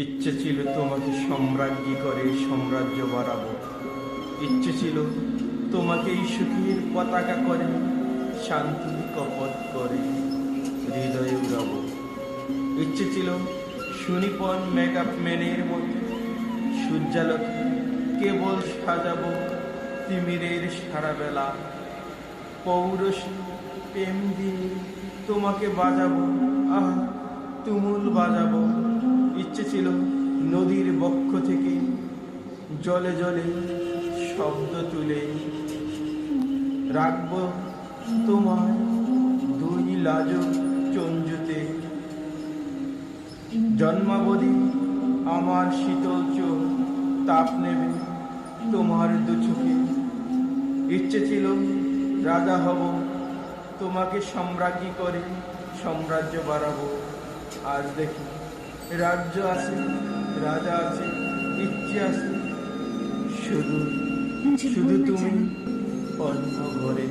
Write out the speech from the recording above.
ইচ্ছে ছিল তোমাকে সম্রাজ্ঞী করে সাম্রাজ্য বাড়াবো। ইচ্ছে ছিল তোমাকেই সুখীর পতাকা করে শান্তির কপট করে হৃদয়ে উড়াবো। ইচ্ছে ছিল সুনিপন মেকআপ ম্যানের মতো সূর্যালোকে কেবল সাজাবো তিমিরের সারা বেলা। পৌরসী প্রেম দিয়ে তোমাকে বাজাবো, আহ তুমুল বাজাবো। ইচ্ছে ছিল নদীর বক্ষ থেকে জলে জলে শব্দ তুলে রাখবো তোমার দুই লাজুক চঞ্জুতে। জন্মাবধি আমার শীতল চোখ তাপ নেবে তোমার দু চোখে। ইচ্ছে ছিল রাজা হব তোমাকে সম্রাজ্ঞী করে সাম্রাজ্য বাড়াবো। আজ দেখি রাজ্য আছে, রাজা আছে, ইচ্ছে আছে, শুধু শুধু তুমি অন্য ঘরে।